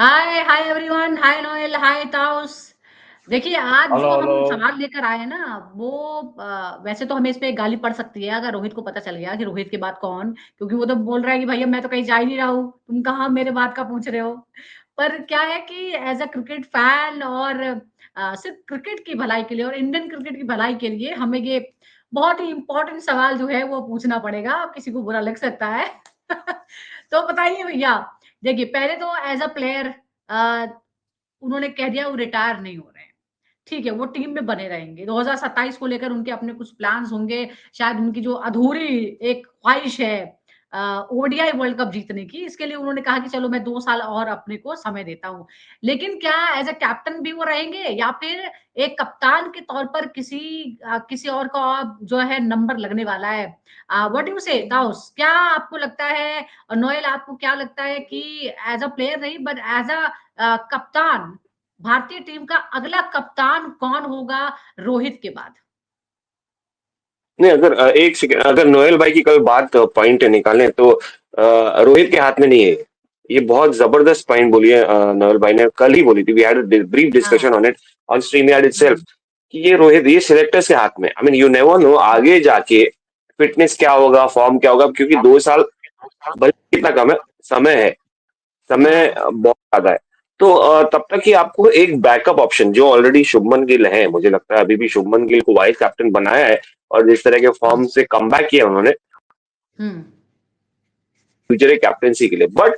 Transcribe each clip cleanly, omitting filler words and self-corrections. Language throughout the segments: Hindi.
हाय हाय एवरीवन, हाय नोएल, हाय ताउस। देखिए, आज हेलो जो हेलो। हम सवाल लेकर आए हैं ना, वो वैसे तो हमें इस पे गाली पड़ सकती है अगर रोहित को पता चल गया कि रोहित के बाद कौन, क्योंकि वो तो बोल रहा है कि भैया मैं तो कहीं जा ही नहीं रहा हूँ, तुम कहाँ मेरे बात का पूछ रहे हो। पर क्या है कि एज अ क्रिकेट फैन और सिर्फ क्रिकेट की भलाई के लिए और इंडियन क्रिकेट की भलाई के लिए हमें ये बहुत ही इंपॉर्टेंट सवाल जो है वो पूछना पड़ेगा। किसी को बुरा लग सकता है तो बताइए भैया। देखिए, पहले तो एज अ प्लेयर अ, उन्होंने कह दिया वो रिटायर नहीं हो रहे हैं। ठीक है, वो टीम में बने रहेंगे। 2027 को लेकर उनके अपने कुछ प्लान्स होंगे। शायद उनकी जो अधूरी एक ख्वाहिश है ओडीआई वर्ल्ड कप जीतने की, इसके लिए उन्होंने कहा कि चलो मैं 2 साल और अपने को समय देता हूँ। लेकिन क्या एज़ अ कैप्टन भी वो रहेंगे या फिर एक कप्तान के तौर पर किसी और का जो है नंबर लगने वाला है? व्हाट डू यू से ताउस? क्या आपको लगता है और नोएल आपको क्या लगता है कि एज़ अ प्लेयर नहीं बट एज़ अ कप्तान भारतीय टीम का अगला कप्तान कौन होगा रोहित के बाद? नहीं, अगर एक सेकंड, अगर नोएल भाई की कोई बात पॉइंट निकालें तो रोहित के हाथ में नहीं है। ये बहुत जबरदस्त पॉइंट बोली है नोएल भाई ने, कल ही बोली थी। वी हैड ब्रीफ हाँ। Discussion on it on StreamYard itself hmm, कि ये रोहित, ये सिलेक्टर्स के हाथ में। I mean, you never know आगे जाके फिटनेस क्या होगा, फॉर्म क्या होगा, क्योंकि 2 साल भले कितना कम है, समय है, समय हाँ। बहुत ज्यादा है। तो तब तक कि आपको एक बैकअप ऑप्शन, जो ऑलरेडी शुभमन गिल है, मुझे लगता है अभी भी शुभमन गिल को वाइस कैप्टन बनाया है और जिस तरह के हुँ, फॉर्म से कमबैक किया उन्होंने हुँ, फ्यूचर कैप्टनसी के लिए। बट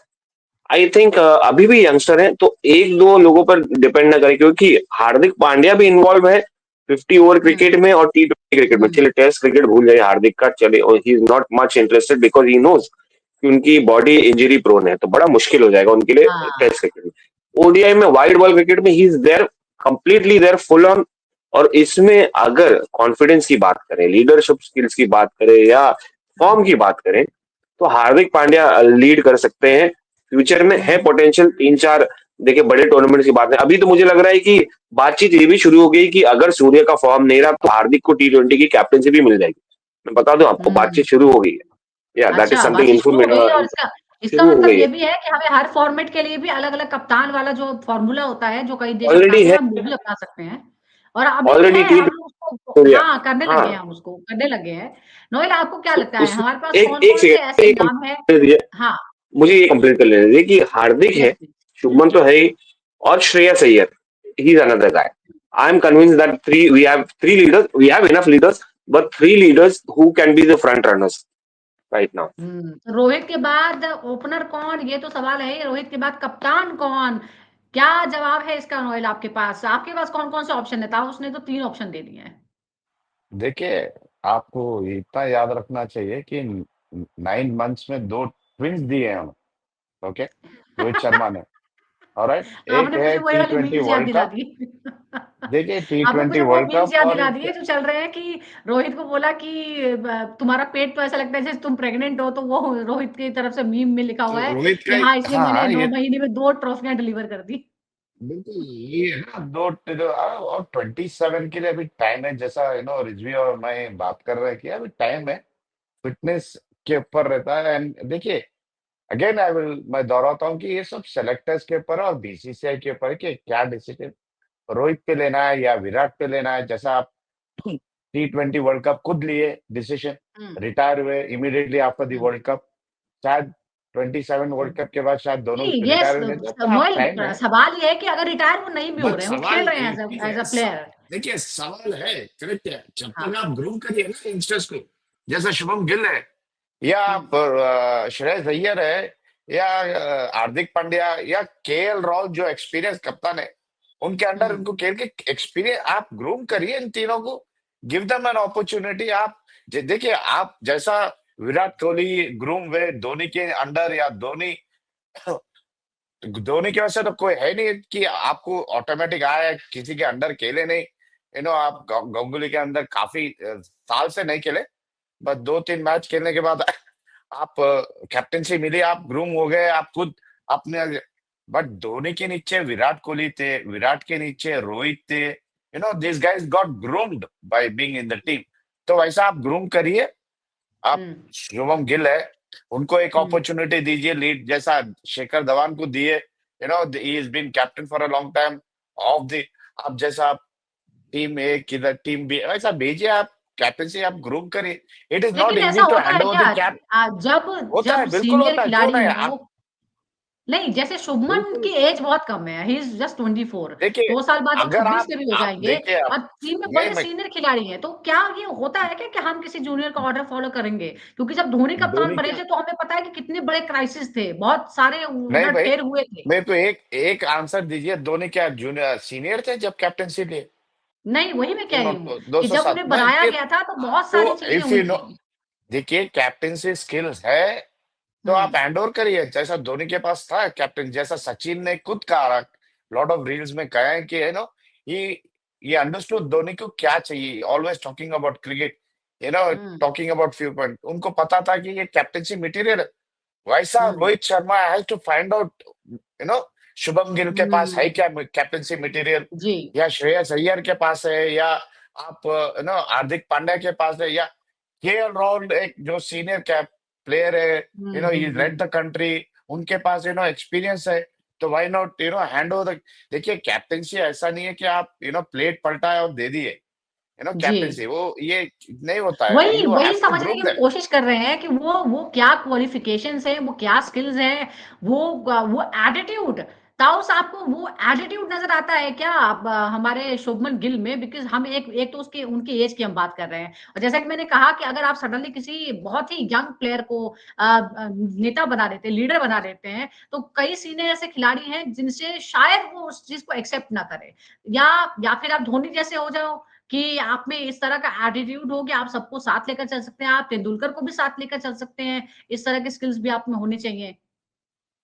आई थिंक अभी भी यंगस्टर हैं, तो एक दो लोगों पर डिपेंड ना करें, क्योंकि हार्दिक पांड्या भी इन्वॉल्व है 50 ओवर हुँ, क्रिकेट में और T20 क्रिकेट में। हुँ। चलिए, टेस्ट क्रिकेट भूल जाइए हार्दिक का, चले, he is not much interested because he knows कि उनकी बॉडी इंजरी प्रोन है, तो बड़ा मुश्किल हो जाएगा उनके लिए टेस्ट हाँ। क्रिकेट में। ओडीआई में, वाइड बॉल क्रिकेट में he is there, completely there, full on. और इसमें अगर कॉन्फिडेंस की बात करें, लीडरशिप स्किल्स की बात करें या हुँ, फॉर्म की बात करें, तो हार्दिक पांड्या लीड कर सकते हैं। फ्यूचर में है हुँ। पोटेंशियल, 3 4, देखिए, बड़े टूर्नामेंट की बात है। अभी तो मुझे लग रहा है कि बातचीत ये भी शुरू हो गई कि अगर सूर्य का फॉर्म नहीं रहा तो हार्दिक को T20 की कैप्टनसी भी मिल जाएगी। मैं बता दूं आपको, हुँ। बातचीत शुरू हो गई है। या दैट इज अच्छा, समथिंग बातचीत शुरू हो गई है और इसका इसका शुरू हो मतलब गई ये है, भी है कि हमें हर फॉर्मेट के लिए भी अलग-अलग कप्तान वाला जो फ़ॉर्मूला होता है, जो कई देश ऑलरेडी अपनाते हैं, है, हम वो भी अपना सकते हैं। और अभी भी ऑलरेडी है, टी हम लोग उसको सूर्या। हाँ, करने हाँ, लगे हैं हम उसको, करने लगे हैं। नोएल आपको क्या तो लगता है, उस हमारे पास एक एक कौन-कौन से सेकंड, ऐसे नाम हैं? हाँ, मुझे ये कंप्लीट कर लेने दीजिए कि हार्दिक येस है, प्लीज़। शुभमन तो है ही, और Shreyas Iyer, he is another guy. I am convinced that three we have three leaders, we have enough leaders, but three leaders who can be the front runners right now. तो रोहित के बाद ओपनर कौन? ये तो सवाल है ही। रोहित के बाद कप्तान कौन? क्या जवाब है इसका नोएल आपके पास? आपके पास कौन-कौन से ऑप्शन है? ताऊ उसने तो 3 ऑप्शन दे दिए हैं। देखिए, आपको इतना याद रखना चाहिए कि 9 मंथ्स में दो ट्विंस दिए हैं उन्होंने। ओके, रोहित शर्मा ने। ऑलराइट, एक आपने है मुझे वही टी वाली ट्वेंटी मीम्स याद वर्ल्ड दिला कप दी। देखिए, टी आपने ट्वेंटी मुझे वो वर्ल्ड मीम्स कप याद और दिला दिए जो चल रहे हैं कि रोहित को बोला कि तुम्हारा पेट तो ऐसा लगता है जैसे तुम प्रेग्नेंट हो, तो वो रोहित की तरफ से मीम में लिखा हुआ है रोहित कि का हाँ, इसने मैंने हाँ 9 ये महीने में 2 ट्रॉफियाँ डिलीवर कर दी। बिल्कुल, ये है ना और 27 के लिए अभी टाइम है, जैसा रिजवी और मैं बात कर रहे हैं कि अभी टाइम है। फिटनेस के ऊपर रहता है। एंड देखिए, अगेन मैं दोहराता हूँ कि ये सब सेलेक्टर्स के ऊपर है और बीसीसीआई के ऊपर है कि क्या डिसीजन रोहित पे लेना है या विराट पे लेना है। जैसा आप T20 वर्ल्ड कप खुद लिए डिसीजन, हुँ, रिटायर हुए immediately after the hmm, world cup. शायद 27 वर्ल्ड हुँ। कप के बाद शायद दोनों नहीं, ये रिटायर होने चाहिए, तो आप नोएल टाइम है। सवाल ये है कि अगर रिटायर वो नहीं भी हो बट रहे हैं, वो खेल सवाल रहे हैं ठीक एज़ है, अ प्लेयर। देखिए, सवाल है, करेक्ट है, जब हाँ। तक आप ग्रूम करिए ना यंगस्टर्स को, जैसा शुभम गिल है या हुँ, आप श्रेयस अय्यर है या हार्दिक पांड्या या केएल राहुल, जो एक्सपीरियंस कप्तान है, उनके अंडर हुँ, उनको खेल के एक्सपीरियंस आप ग्रूम करिए इन तीनों को, गिव देम एन अपॉर्चुनिटी। आप देखिए, आप जैसा विराट कोहली ग्रूम हुए धोनी के अंडर, या धोनी धोनी की वजह से तो कोई है नहीं कि आपको ऑटोमेटिक आया है, किसी के अंडर खेले नहीं। आप गांगुली के अंदर काफी साल से नहीं खेले, बस 2 3 मैच खेलने के बाद आप कैप्टेंसी मिली, आप ग्रूम हो गए, आप खुद अपने। बट धोनी के नीचे विराट कोहली थे, विराट के नीचे रोहित थे, this guys got groomed by being in the team. तो वैसा आप ग्रूम करिए। आप हुँ, शुभम गिल है, उनको एक हुँ, अपॉर्चुनिटी दीजिए लीड, जैसा शेखर धवन को दिए, he has been captain for a long time of the, आप जैसा आप टीम ए किधर टीम बी ऐसा भेजिए, आप कैप्टनसी आप ग्रूम करिए. इट इज नॉट लेकिन ऐसा इजी टू होता हैंड है ओवर क्या? The cap. जब होता है, जब बिल्कुल सीनियर होता है, क्यों खिलाड़ी नहीं हो, आप. नहीं, जैसे शुभमन की बिल्कुल. एज बहुत कम है, ही इज़ जस्ट 24, देखिए 2 साल बाद वो अगर 26 के भी हो आप जाएँगे देखिए आप और टीम में नहीं बड़े मैं सीनियर खिलाड़ी हैं, तो क्या ये होता है क्या कि हम किसी जूनियर का ऑर्डर फॉलो करेंगे? क्योंकि जब धोनी कप्तान धोनी बने क्या थे, तो हमें पता है कि कितने बड़े क्राइसिस थे, बहुत सारे नहीं भाई, उलट-फेर हुए थे। मेरे को एक एक आंसर दीजिए. धोनी क्या जूनियर सीनियर थे जब कैप्टनसी लिए? नहीं, वही मैं कह रही हूँ दो कि सौ जब सात उन्हें नहीं बनाया फिर गया था, तो बहुत आपको सारी चीज़ें इफ हुई यू नो, थी। देखिए कैप्टेंसी स्किल्स है तो आप हुँ, हैंड ओवर करिए जैसा धोनी के पास था कैप्टन, जैसा सचिन ने खुद कहा, लॉट ऑफ रील्स में कहा है कि ये ये अंडरस्टूड धोनी को क्या चाहिए, always talking about cricket, hmm, talking about few point. उनको पता था कि ये कैप्टेंसी मटेरियल है. वैसा hmm, Rohit Sharma has to find out, you know Shubman Gill के पास है हुँ, क्या कैप्टेंसी मटेरियल, जी। या श्रेयस अय्यर के पास है, या आप हार्दिक पांड्या के पास है, या केएल राहुल एक जो सीनियर कैप प्लेयर है, हुँ, ही हुँ, लेड हुँ। द कंट्री, उनके पास एक्सपीरियंस है. तो why not hand over the. देखिए कैप्टेंसी ऐसा नहीं है कि आप प्लेट पलटाए और दे दिए. जी। कैप्टेंसी वो ये नहीं होता है. वही यू वही हैव टू समझने की ग्रूम हम दैम. कोशिश कर रहे हैं कि वो क्या क्वालिफ़िकेशंस हैं, वो क्या स्किल्स हैं, वो एटीट्यूड, ताऊस आपको वो एटीट्यूड नज़र आता है क्या हमारे शुभमन गिल में? बिकॉज़ हम एक एक तो उसकी उनकी एज की हम बात कर रहे हैं और जैसा कि मैंने कहा कि अगर आप सडनली किसी बहुत ही यंग प्लेयर को नेता बना देते हैं, लीडर बना देते हैं, तो कई सीनियर ऐसे खिलाड़ी हैं जिनसे शायद वो उस चीज़ को एक्सेप्ट ना करें या या फिर आप धोनी जैसे हो जाओ कि आप में इस तरह का एटीट्यूड हो कि आप सबको साथ लेकर चल सकते हैं, आप तेंदुलकर को भी साथ लेकर चल सकते हैं, इस तरह के स्किल्स भी आप में होने चाहिए।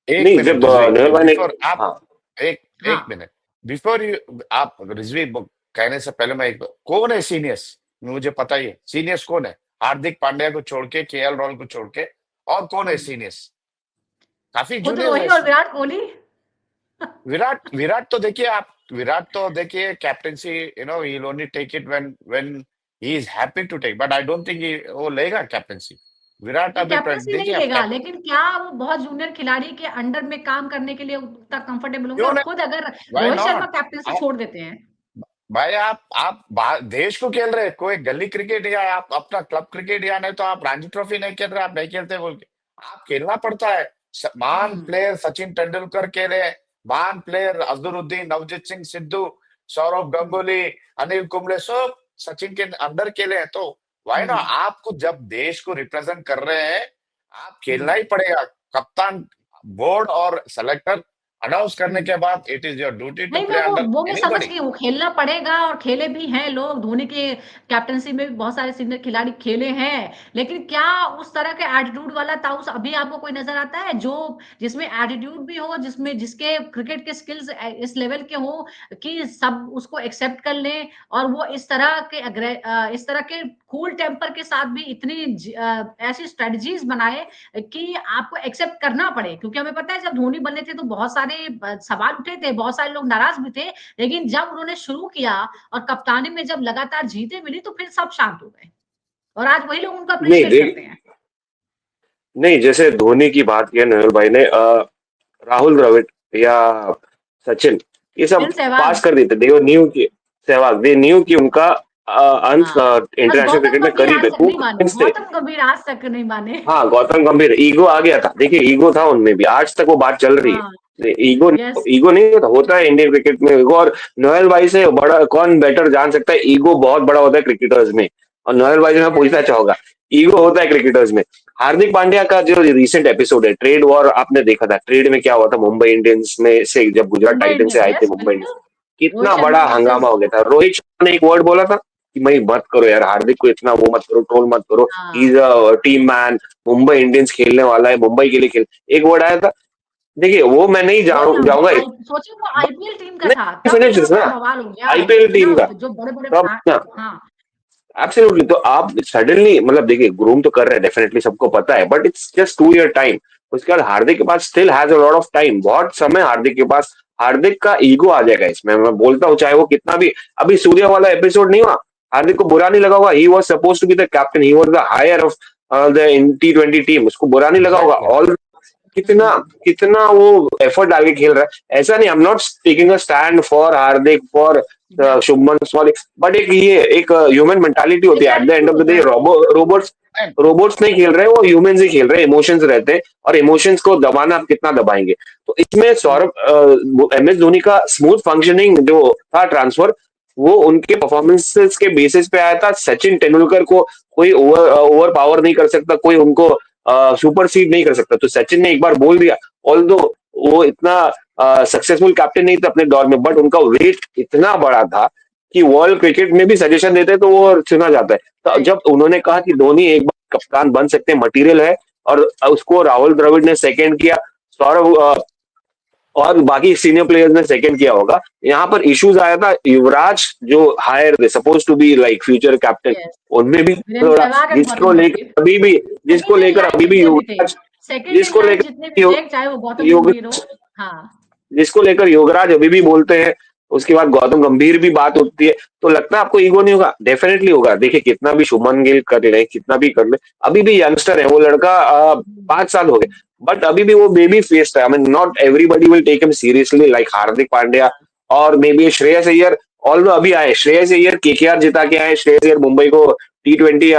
एक नहीं, मिनट जब रिजवी, नहल भाई ने बिफोर आप हाँ, एक हाँ, एक मिनट बिफोर यू आप रिजवी कहने से पहले मैं एक कौन है सीनियर्स, मुझे पता ही है सीनियर्स कौन है. हार्दिक पांड्या को छोड़ के, केएल राहुल को छोड़ के और कौन है हुँ। सीनियर्स? काफी खुद जूनियर्स है रोही और इसमें. विराट कोहली। विराट विराट तो देखिए आप, विराट तो देखिए captaincy he will only take it when he is happy to take, but I don't think वो लेगा कैप्टेंसी. विराट नहीं अभी कैप्टेंसी नहीं देखिए आप लेगा, लेकिन क्या वो बहुत जूनियर खिलाड़ी के अंडर में काम करने के लिए उतना कंफर्टेबल होंगे क्यों और नहीं, खुद अगर why Rohit Sharma not. Captaincy छोड़ देते हैं भाई देश को खेल रहे हैं, कोई गली क्रिकेट या आप अपना क्लब क्रिकेट, या नहीं तो आप रणजी ट्रॉफी नहीं खेल रहे, आप नहीं खेलते बोल के आप खेलना पड़ता है. महान हुँ, प्लेयर सचिन तेंदुलकर खेले, महान प्लेयर अजहरुद्दीन, नवजीत सिंह सिद्धू, सौरव हुँ, गंगुली, अनिल कुंबले सब सचिन के अंडर खेले हैं. तो वाई ना, हुँ, आपको जब देश को रिप्रेजेंट कर रहे हैं आप खेलना हुँ। ही पड़ेगा. कप्तान, बोर्ड और सेलेक्टर अनाउंस करने हुँ। के बाद it is your duty to नहीं, प्ले अंडर वो मैं समझ एनीबॉडी. गई हूँ, खेलना पड़ेगा और खेले भी हैं लोग, धोनी के कैप्टेंसी में भी बहुत सारे सीनियर खिलाड़ी खेले हैं। लेकिन क्या उस तरह के एटीट्यूड वाला ताऊस अभी आपको कोई नज़र आता है, जो जिसमें एटीट्यूड भी हो, जिसमें जिसके क्रिकेट के स्किल्स इस लेवल के हों कि सब उसको एक्सेप्ट कर लें और वो इस तरह के कूल टेम्पर के साथ भी इतनी ऐसी स्ट्रैटेजीज़ बनाए कि आपको एक्सेप्ट करना पड़े क्योंकि हमें पता है जब धोनी बने थे तो बहुत सारे सवाल उठे थे, बहुत सारे लोग नाराज़ भी थे, लेकिन जब उन्होंने शुरू किया और कप्तानी में जब लगातार जीतें मिली तो फिर सब शांत हो गए और आज वही लोग उनको नहीं एप्रिशिएट देख करते हैं। नहीं, जैसे धोनी की बात की है नहल भाई ने, राहुल द्रविड़ या सचिन, ये सब फिर सहवाग पास कर देते, दे न्यू की सहवाग, दे न्यू की उनका अंत हाँ, बस इंटरनेशनल गौतम क्रिकेट में गंभीर करीब आज है, तक वो नहीं माने कॉन्फिडेंस थे. गौतम गंभीर आज तक नहीं माने। हाँ, गौतम गंभीर ईगो आ गया था, देखिए ईगो था उनमें भी, आज तक वो बात चल रही हाँ, है. ईगो यस ईगो नहीं होता, होता है इंडियन क्रिकेट में ईगो. और नोएल भाई से बड़ा कौन बेटर जान सकता है, ईगो बहुत बड़ा होता है क्रिकेटर्स में. और नोएल भाई से मैं पूछना चाहूंगा, ईगो होता है क्रिकेटर्स में. हार्दिक पांड्या का जो रिसेंट एपिसोड है, ट्रेड वॉर, आपने देखा था ट्रेड में क्या हुआ था मुंबई इंडियंस में से, जब गुजरात मुंबई टाइटन से इंडियंस आए थे यस मुंबई इंडियंस, बिल्कुल, रोहित कितना शर्मा बड़ा हंगामा वर्सेस हो गया था. रोहित शर्मा ने एक वर्ड बोला था कि भाई मत करो यार, हार्दिक को इतना वो मत करो, ट्रोल मत करो, ही हाँ, is a team man, Mumbai Indians खेलने वाला है, मुंबई के लिए खेल, एक वर्ड आया था. देखिए वो मैं नहीं वो जाऊंगा. आई सोचिए वो आईपीएल टीम का था, नहीं, तब फिनिश इतना ना, बड़ा बवाल हो गया, आईपीएल टीम इतना का जो बड़े-बड़े तब ना. हाँ, एब्सोल्युटली. तो आप सडनली, मतलब देखिए ग्रूम तो कर रहे हैं डेफिनेटली, सबको पता है, but it's just 2 year time. उसके बाद हार्दिक के पास still has a lot of time, बहुत समय हार्दिक के पास. हार्दिक का ईगो आ जाएगा इसमें, मैं बोलता हूँ, चाहे वो कितना भी, अभी सूर्या वाला एपिसोड नहीं हुआ, हार्दिक को बुरा नहीं लगा होगा, he was suppose to be the captain, he was the heir of the T20 team, उसको बुरा नहीं लगा होगा. एग्जैक्टली. ऑल कितना कितना वो एफर्ट डाल के खेल रहा है। ऐसा नहीं, I am not taking a stand for Hardik, for या शुभमन, फॉर, बट एक ये एक ह्यूमन मेंटालिटी होती एक है। At the end of attitude the होता डे है ना। रोबोट्स नहीं, रोबोट्स नहीं खेल रहे, वो ह्यूमंस ही खेल रहे हैं, इमोशंस रहते हैं, और इमोशंस को दबाना आप कितना दबाएंगे। तो इसमें हुँ, सौरभ, एम एस धोनी का स्मूथ फंक्शनिंग जो था ट्रांसफर, वो उनके परफॉर्मेंसेस के बेसिस पे आया था। सचिन तेंदुलकर को कोई ओवर पावर नहीं कर सकता, कोई उनको सुपरसीड नहीं कर सकता। तो सचिन ने एक बार बोल दिया, ऑल्दो वो इतना सक्सेसफुल कैप्टन नहीं थे अपने दौर में, बट उनका वेट इतना बड़ा था कि वर्ल्ड क्रिकेट में भी सजेशन देते तो वो चुना जाता है। तो राइट। जब उन्होंने कहा कि धोनी एक बार कप्तान बन सकते हैं, मटेरियल है, और उसको राहुल द्रविड़ ने सेकंड किया, सौरभ और बाकी सीनियर प्लेयर्स ने सेकंड किया होगा। यहाँ पर इश्यूज आया था, युवराज जो heir suppose to be like future captain, yes, उनमें भी वीरेंद्र थोड़ा, सहवाग एंड जिसको गौतम गंभीर। लेकर अभी भी सेकंड इन लाइन जितने भी थे, युवराज, सेकंड इन जिसको लाइन जितने भी लेकर थे, चाहे वो गौतम गंभीर हो। युवराज हाँ, जिसको लेकर योगराज अभी भी बोलते हैं, उसके बाद गौतम गंभीर भी बात उठती है, तो लगता है आपको ईगो नहीं होगा? डेफिनेटली होगा। देखिए कितना भी शुभमन गिल कर ले, कितना भी कर ले, अभी भी यंगस्टर है वो लड़का, 5 साल हो गए, बट अभी भी वो बेबी फेस है। I mean not everybody will take him seriously like Hardik Pandya, हाँ, और maybe Shreyas Iyer. Although अभी आए श्रेयस अय्यर, केकेआर जिता के आए श्रेयस अय्यर, मुंबई को T20,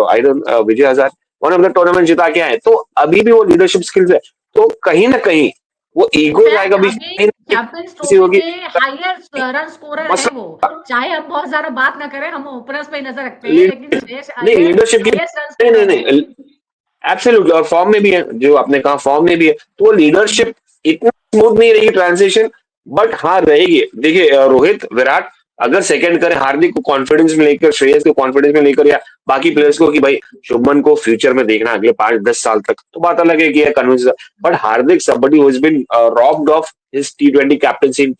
आई डोंट, विजय हजार, वन ऑफ द टूर्नामेंट जिता के आए, तो अभी भी वो लीडरशिप स्किल्स है। तो कहीं ना कहीं वो ईगो इनफैक्ट जाएगा बीच अभी में, चैंपियंस ऐसी ट्रॉफी होगी के हाईएस्ट रन स्कोरर हैं वो। मसला। चाहे हम बहुत ज़्यादा बात ना करें, हम ओपनर्स पे ही नज़र रखते हैं, लेकिन लीडरशिप, श्रेयस नहीं अय्यर लीडरशिप की, हाईएस्ट रन नहीं नहीं स्कोरर हैं। नहीं, एब्सोल्युटली, और फॉर्म में भी है, जो आपने कहा फॉर्म में भी है, तो वो हुँ, लीडरशिप इतनी स्मूथ नहीं रहेगी ट्रांजिशन, बट हाँ रहेगी। देखिए रोहित, विराट अगर सेकंड करें, हार्दिक को कॉन्फिडेंस में लेकर, श्रेयस को कॉन्फिडेंस में लेकर, या बाकी हुँ, प्लेयर्स को कि भाई शुभमन को फ्यूचर में देखना अगले 5-10 साल तक, तो बात अलग है कि convince. But Hardik somebody who has been robbed of his T20 captaincy in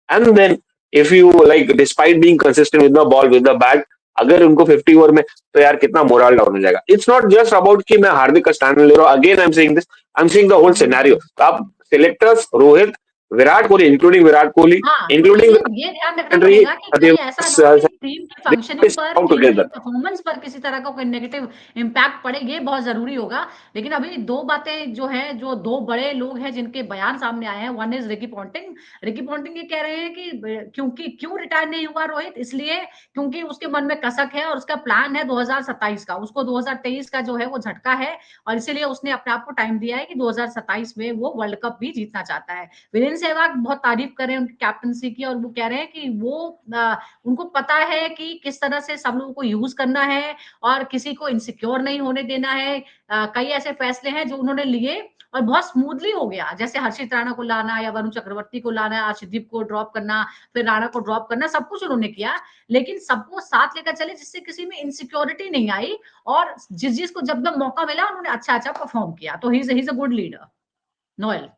and then if you like despite being consistent with the ball, with the bat, अगर उनको 50 ओवर में, तो यार कितना मोरल डाउन हो जाएगा। इट्स नॉट जस्ट अबाउट कि मैं हार्दिक का स्टैंड ले रहा हूँ, again I am saying this, I am saying the whole scenario. Hmm. तो आप सिलेक्टर्स रोहित, विराट कोहली, इंक्लूडिंग विराट कोहली, हाँ, तो इंक्लूडिंग ये ध्यान रखना पड़ेगा कि कहीं ऐसा ना हो कि टीम की फंक्शनिंग पर, टीम की टुगेदर। परफॉर्मेंस पर किसी तरह का कोई नेगेटिव इम्पैक्ट पड़े, ये बहुत ज़रूरी होगा। लेकिन अभी 2 बातें जो हैं, जो 2 बड़े लोग हैं जिनके बयान सामने आए हैं, one is Ricky Ponting. Ricky Ponting ये कह रहे हैं कि ब क्योंकि क्यों रिटायर नहीं हुआ रोहित? इसलिए क्योंकि उसके मन में कसक है और उसका प्लान है 2027 का। उसको 2023 का जो है वो झटका है, और इसीलिए उसने अपने आप को टाइम दिया है कि 2027 में वो वर्ल्ड कप भी जीतना चाहता है। वीरेंद्र सहवाग बहुत तारीफ कर रहे हैं उनकी कैप्टनसी की, और वो कह रहे हैं कि वो उनको पता है कि किस तरह से सब लोगों को यूज करना है और किसी को इनसिक्योर नहीं होने देना है। कई ऐसे फैसले हैं जो उन्होंने लिए और बहुत स्मूथली हो गया, जैसे हर्षित राणा को लाना या वरुण चक्रवर्ती को लाना, अर्शदीप को ड्रॉप करना, फिर राणा को ड्रॉप करना, सब कुछ उन्होंने किया, लेकिन सबको साथ लेकर चले जिससे किसी में इनसिक्योरिटी नहीं आई, और जिस जिस को जब जब मौका मिला उन्होंने अच्छा अच्छा परफॉर्म किया। तो he is a good leader. Noel.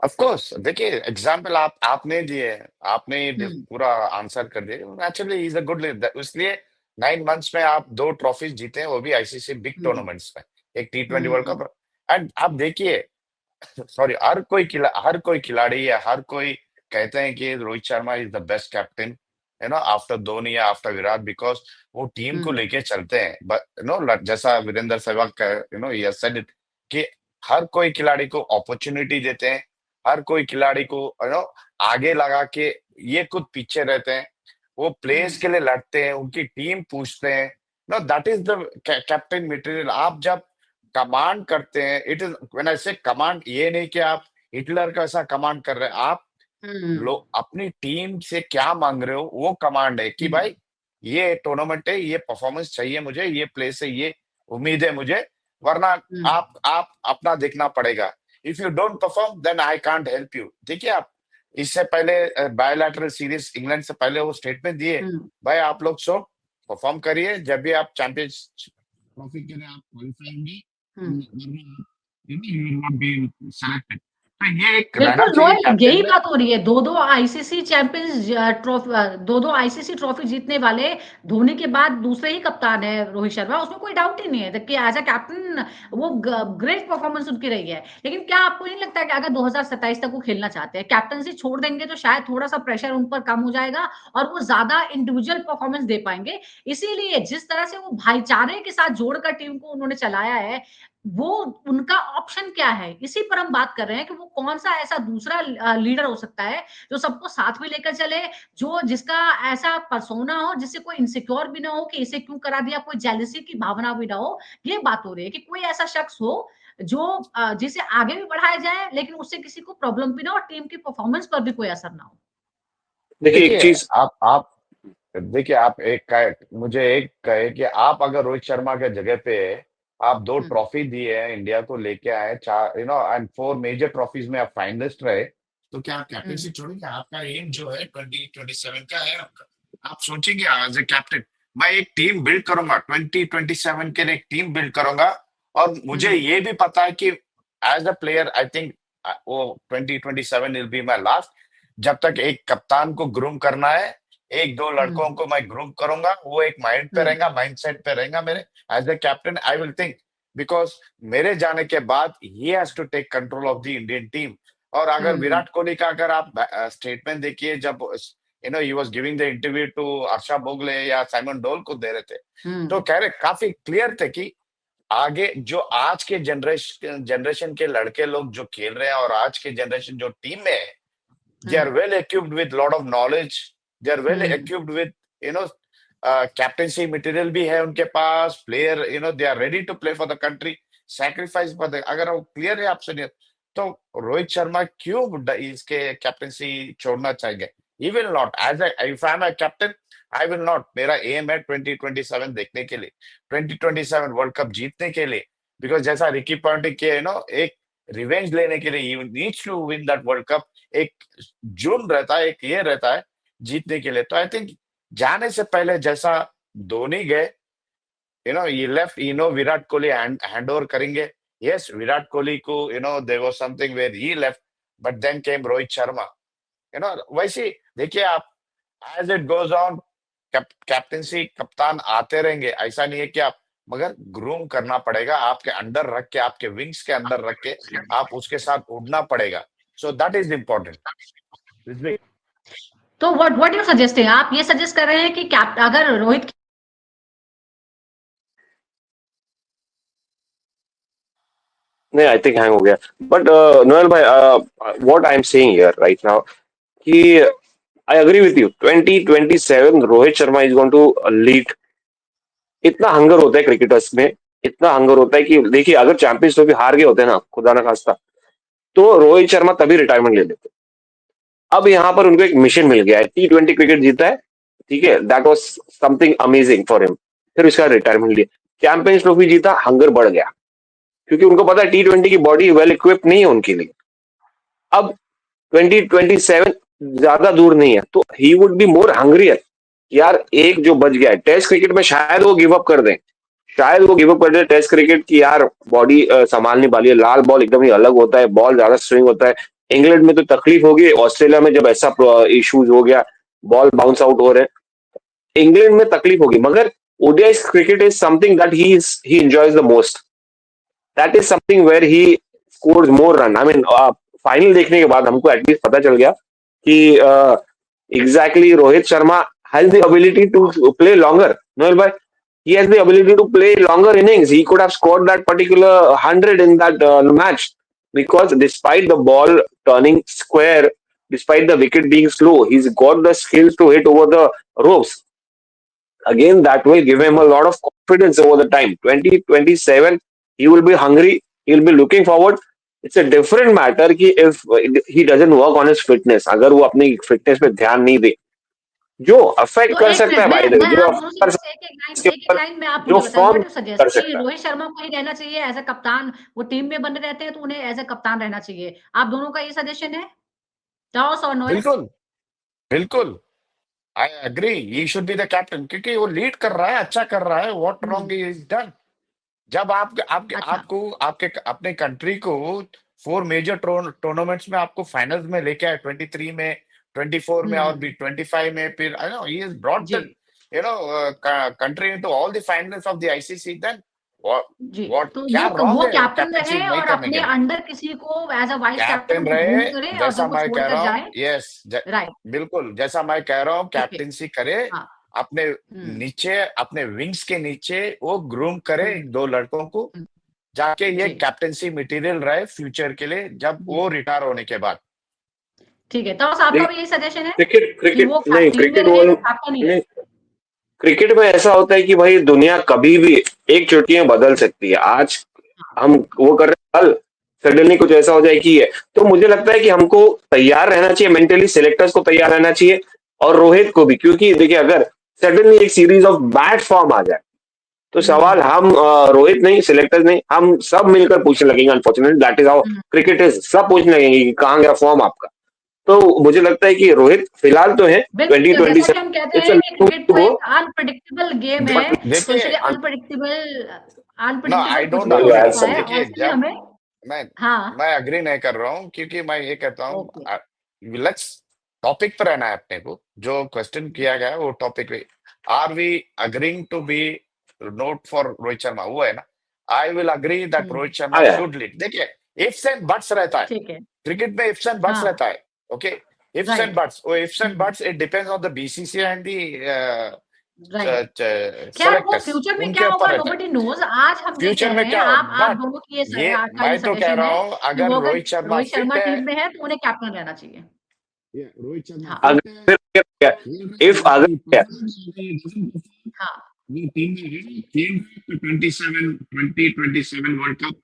Of course देखिए एग्जांपल आपने दिए, आपने हम्म। पूरा आंसर कर दिया। Naturally he is a good leader, इसलिए 9 मंथ्स में आप 2 ट्रॉफीज जीते हैं, वो भी आईसीसी बिग हम्म। टूर्नामेंट्स में, एक T20 world hmm. Cup. And आप देखिए, सॉरी, हर कोई खिलाड़ी या हर कोई कहते हैं कि Rohit Sharma is the best captain, after Dhoni या आफ्टर विराट, बिकॉज वो टीम को हम्म। लेके चलते हैं। बट जैसा वीरेंद्र सहवाग का ही हैज सेड इट, कि हर कोई खिलाड़ी को अपॉर्चुनिटी देते हैं, हर कोई खिलाड़ी को आगे लगा के, ये खुद पीछे रहते हैं, वो प्लेयर्स हम्म। के लिए लड़ते हैं, उनकी टीम पूछते हैं। No, that is the captain material. आप जब कमांड करते हैं, इट इज व्हेन आई से कमांड, ये नहीं कि आप हिटलर का ऐसा कमांड कर रहे हैं। आप हम्म। लोग अपनी टीम से क्या मांग रहे हो, वो कमांड है कि हम्म। भाई ये टूर्नामेंट है, ये परफॉर्मेंस चाहिए मुझे, ये प्ले से ये उम्मीद है मुझे, वरना हम्म। आप अपना देखना पड़ेगा। If you don't perform then I can't help you. देखिए आप, इससे पहले बायलैटरल सीरीज इंग्लैंड से पहले वो स्टेटमेंट दिए, हम्म। भाई आप लोग सो परफॉर्म करिए, जब भी आप चैंपियंस ट्रॉफी के लिए आप क्वालिफाई होंगे, hmm. You will not be selected. तो ये एक रहना बिल्कुल चाहिए नोएल, कैप्टन यही में। बात हो रही है। दो-दो आईसीसी चैंपियंस ट्रॉफी, दो-दो आईसीसी ट्रॉफी जीतने वाले धोनी के बाद दूसरे ही कप्तान है रोहित शर्मा, उसमें कोई डाउट ही नहीं है कि एज अ कैप्टन वो ग्रेट परफॉर्मेंस उनकी रही है। लेकिन क्या आपको नहीं लगता कि अगर 2027 तक वो खेलना चाहते हैं, कैप्टनसी छोड़ देंगे तो शायद थोड़ा सा प्रेशर उन पर कम हो जाएगा और वो ज्यादा इंडिविजुअल परफॉर्मेंस दे पाएंगे। इसीलिए जिस तरह से वो भाईचारे के साथ जोड़कर टीम को उन्होंने चलाया है, वो उनका ऑप्शन क्या है? इसी पर हम बात कर रहे हैं कि वो कौन-सा ऐसा दूसरा लीडर हो सकता है, जो सबको साथ में लेकर चले, जो जिसका ऐसा पर्सोना हो, जिससे कोई इनसिक्योर भी ना हो कि इसे क्यों करा दिया, कोई जेलसी की भावना भी ना हो। ये बात हो रही है कि कोई ऐसा शख्स हो, जो जिसे आगे भी बढ़ाया जाए, लेकिन उससे किसी को प्रॉब्लम भी ना हो और टीम की परफॉर्मेंस पर भी कोई असर ना हो। देखिए एक देखिए चीज, आप देखिए आप एक कहे, मुझे एक कहे कि आप अगर रोहित शर्मा के जगह पे आप 2 हुँ, ट्रॉफी दिए हैं, इंडिया को लेके आए, 4 एंड 4 मेजर ट्रॉफीज में आप फाइनलिस्ट रहे, तो क्या आप हुँ, कैप्टेंसी छोड़ेंगे? आपका एम जो है 2027 का है आपका। आप सोचेंगे एज ए कैप्टन, मैं एक टीम बिल्ड करूंगा, 2027 के लिए एक टीम बिल्ड करूंगा, और मुझे हुँ, ये भी पता है कि as a player I think वो 2027 विल बी माय लास्ट। जब तक एक कप्तान को ग्रूम करना है, एक दो हुँ, लड़कों को मैं ग्रूम करूंगा, वो एक माइंड पे हुँ, रहेगा, माइंडसेट पे रहेगा मेरे। As a captain I will think, because मेरे जाने के बाद he has to take control of the Indian team. और अगर हुँ, विराट कोहली का अगर आप स्टेटमेंट देखिए, जब he was giving the interview to Harsha Bhogle या साइमन डोल को दे रहे थे, तो हुँ, कह रहे काफी क्लियर थे कि आगे जो आज के जनरेशन के लड़के लोग जो खेल रहे हैं, और आज के जनरेशन जो टीम में है, they hmm, are well equipped with lot of knowledge, they are well hmm, equipped with you know captaincy material भी है उनके पास, player they are ready to play for the country, sacrifice for the, अगर वो क्लियर है आपसे नहीं, तो रोहित शर्मा क्यों इसके कैप्टेंसी छोड़ना चाहेंगे? He will not, as if I am a captain I will not. मेरा एम है 2027 देखने के लिए, 2027 वर्ल्ड कप जीतने के लिए, बिकॉज जैसा रिकी पॉन्टिंग के एक रिवेंज लेने के लिए, you needs to win that world cup. एक जुर्म रहता है, एक ये रहता है जीतने के लिए। तो आई थिंक जाने से पहले जैसा धोनी गए, ये left, Virat Kohli hand over करेंगे। यस, विराट कोहली को there was something where he left, but then came Rohit Sharma. वैसे देखिए आप, as it goes on, captaincy कप्तान आते रहेंगे, ऐसा नहीं है कि आप, मगर ग्रूम करना पड़ेगा, आपके अंडर रख के, आपके विंग्स के अंदर रख के आप उसके साथ उड़ना पड़ेगा। So that is important. तो व्हाट यू सजेस्टिंग, आप ये सजेस्ट कर रहे हैं कि कैप अगर रोहित नहीं आई थिंक हैंग हो गया। बट नोएल भाई, what I am saying here right now कि I agree with you, 2027 Rohit Sharma is going to lead. इतना हंगर होता है क्रिकेटर्स में, इतना हंगर होता है कि देखिए अगर चैंपियंस ट्रॉफी हार गए होते ना, खुदा ना खास्ता, तो रोहित शर्मा तभी रिटायरमेंट ले लेते। अब यहाँ पर उनको एक मिशन मिल गया है, T20 क्रिकेट जीता है, ठीक है, that was something amazing for him. फिर उसका रिटायरमेंट लिया, चैंपियंस ट्रॉफी जीता, हंगर बढ़ गया, क्योंकि उनको पता है T20 की बॉडी वेल इक्विप्ड नहीं है उनके लिए। अब 2027 ज्यादा दूर नहीं है, तो ही वुड बी मोर हंग्रियर। यार एक जो बच गया है टेस्ट क्रिकेट में, शायद वो गिव अप कर दें, शायद वो गिव अप कर दे टेस्ट क्रिकेट की। यार बॉडी संभालनी वाली है, लाल बॉल एकदम ही अलग होता है, बॉल ज्यादा स्विंग होता है। इंग्लैंड में तो तकलीफ होगी, ऑस्ट्रेलिया में जब ऐसा इश्यूज हो गया, बॉल बाउंस आउट हो रहे हैं, इंग्लैंड में तकलीफ होगी, मगर ODI cricket is something that he enjoys the most. That is something where he scores more run. I mean final देखने के बाद हमको एटलीस्ट पता चल गया कि exactly Rohit Sharma has the ability to play longer. Noel भाई, he has the ability to play longer innings. He could have scored that particular 100 in that match, because despite the ball turning square, despite the wicket being slow, he's got the skills to hit over the ropes. Again, that will give him a lot of confidence over the time. 2027, he will be hungry. He'll be looking forward. It's a different matter कि if he doesn't work on his fitness, अगर वो अपनी fitness पे ध्यान नहीं दे, जो अफेक्ट तो कर 1 सकता मिनट है भाई, मैं जो आप दोनों अफेक्ट से कर बस सकता है उसके एक-एक ऊपर, लाइन में आप जो मुझे बताएँ फॉर्म व्हाट यू सजेस्ट कर कि सकता है। रोहित शर्मा को ही रहना चाहिए एज़ अ कप्तान, वो टीम में बने रहते हैं तो उन्हें एज़ अ कप्तान रहना चाहिए। आप दोनों का ये सजेशन है? टॉस और नोएल? बिल्कुल, बिल्कुल। I agree, he should be the captain, क्योंकि वो लीड कर रहा है, अच्छा कर रहा है। What hmm, wrong is done? जब आप आपके अच्छा। आपको आपके अपने कंट्री को 4 मेजर टूर्नामेंट्स में आपको फाइनल्स में लेके आए, 23 में, 24 में, और भी हुँ, 25 में, फिर I know he has brought जी, the country into all the finals of the ICC. Then what जी। व्हाट तो क्या रॉन्ग वो है कैप्टन कैप्टेंसी रहे नहीं और करने अपने के लिए? अंडर किसी को as a vice captain captain उनको रहे, ग्रूम करे और जैसा फिर वो मैं कह छोड़कर रहा हूँ, जाए। यस, राइट, बिल्कुल जैसा मैं कह रहा हूँ, ओके, कैप्टेंसी करे, हाँ, अपने हुँ, नीचे, अपने विंग्स के नीचे वो ग्रूम करे हुँ, एक दो लड़कों को, हुँ, जाके ये जी। कैप्टेंसी मटेरियल रहे फ्यूचर के लिए जब जी। वो रिटायर होने के बाद। ठीक है, तो आपका भी यही सजेशन है क्रिकेट कि क्रिकेट वो नहीं, टीम में क्रिकेट रहे वो तो कैप्टन ही नहीं, रहे? क्रिकेट में ऐसा होता है कि भाई दुनिया कभी भी एक चुटकी में बदल सकती है। आज हाँ। हम वो कर रहे हैं, कल सडनली कुछ ऐसा हो जाए कि ये, तो मुझे लगता है कि हमको तैयार रहना चाहिए, मेंटली सेलेक्टर्स को तैयार रहना चाहिए और रोहित को भी, क्योंकि देखिए अगर सडनली एक सीरीज ऑफ बैड फॉर्म आ जाए तो सवाल हुँ। हम रोहित नहीं, सिलेक्टर्स नहीं, हम सब मिलकर पूछने लगेंगे। Unfortunately that is how hmm. Cricket is, सब पूछने लगेंगे कि कहाँ गया फॉर्म आपका। तो मुझे लगता है कि रोहित फिलहाल तो है बिल्कुल, जैसा कि 2027, हम कहते इट्स अ हैं कि क्रिकेट तो गो, एक अनप्रेडिक्टेबल गेम बट है, तो देखिए इसलिए अनप्रेडिक्टेबल नो आई अनप्रेडिक्टेबल कुछ डोंट भी हो अग्री। सकता है और देखिए इसलिए जब हमें मैं हाँ, मैं अग्री नहीं कर रहा हूँ क्योंकि मैं ये कहता हूँ ओके। लेट्स टॉपिक पर रहना है अपने को। जो क्वेश्चन किया गया है वो टॉपिक पे are we agreeing to be note for Rohit Sharma, वो है ना। आई विल अग्री दैट हुँ, रोहित शर्मा आया शुड लीड। देखिए इफ्स एंड बट्स रहता है, ठीक है। क्रिकेट में इफ्स एंड बट्स हाँ, रहता है। Okay, ifs and right. Buts, वो ifs and hmm, buts it depends on the BCCI and the right. खैर वो सेलेक्टर्स, फ्यूचर में क्या उनके ऊपर होगा रहता है। Nobody nose. आज हम ये फ्यूचर कह में रहे हैं, क्या हो आप बट दोनों की ये ये आपका ये मैं तो कह सजेशन रहा है हूँ कि अगर वो अगर रोहित शर्मा रोहित फिट शर्मा है, टीम में है तो उन्हें कैप्टन रहना चाहिए। रोहित शर्मा हाँ, फिट है, अगर इफ अगर हाँ। वो टीम में है, came back to 2027 world cup,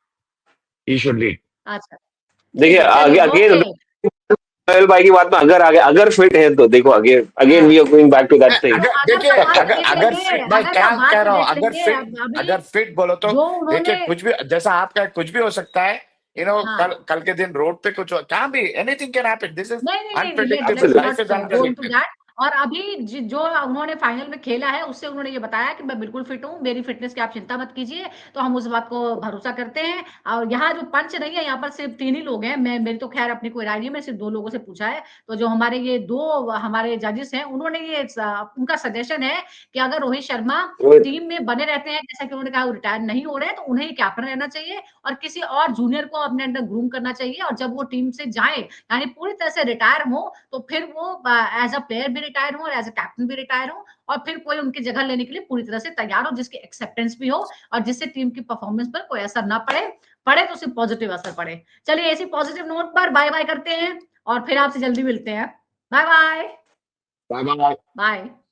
he should lead। अच्छा, ठीक देखिए है, आगे चलिए अगेन ओके। सोहेल भाई की बात में, अगर आगे अगर फिट है तो देखो, अगेन अगेन वी हाँ। Are going back to that thing. तो अगर अगर देखिए का बात अगर देख अगर लेंगे फिट, मैं अगर का क्या बात कह तो रहा हूँ, देख लेंगे अभी अगर फिट बोलो तो जो देखिए उन्होंने कुछ भी, जैसा आपका कुछ भी हो सकता है। कल हाँ। कल के दिन रोड पे कुछ क्या भी, anything can happen, this is नहीं, नहीं, नहीं, नहीं, unpredictable, let's life not is go into unpredictable. That. और अभी जो उन्होंने फाइनल में खेला है, उससे उन्होंने ये बताया कि मैं बिल्कुल फिट हूँ, मेरी फिटनेस की आप चिंता मत कीजिए, तो हम उस बात को भरोसा करते हैं। और यहाँ जो पंच नहीं है, यहाँ पर सिर्फ 3 ही लोग हैं। मेरी तो खैर अपनी कोई राय नहीं है, मैंने सिर्फ 2 लोगों से पूछा है। तो जो हमारे ये 2 हमारे जजेस हैं, उन्होंने ये उनका सजेशन है कि अगर रोहित शर्मा रोहित टीम में बने रहते हैं, जैसा कि उन्होंने कहा वो रिटायर नहीं हो रहे हैं, तो उन्हें कैप्टन रहना चाहिए और किसी और जूनियर को अपने अंडर ग्रूम करना चाहिए। और जब वो टीम से जाए, यानी पूरी तरह से रिटायर हो, तो फिर वो एज अ प्लेयर भी रिटायर हो और एज अ कैप्टन भी रिटायर हो और फिर कोई उनकी जगह लेने के लिए पूरी तरह से तैयार हो, जिसकी एक्सेप्टेंस भी हो और जिससे टीम की परफॉर्मेंस पर कोई असर ना पड़े। पड़े तो सिर्फ पॉजिटिव असर पड़े। चलिए इसी पॉजिटिव नोट पर बाय बाय करते हैं और फिर आपसे जल्दी मिलते हैं। Bye bye. Bye bye. Bye.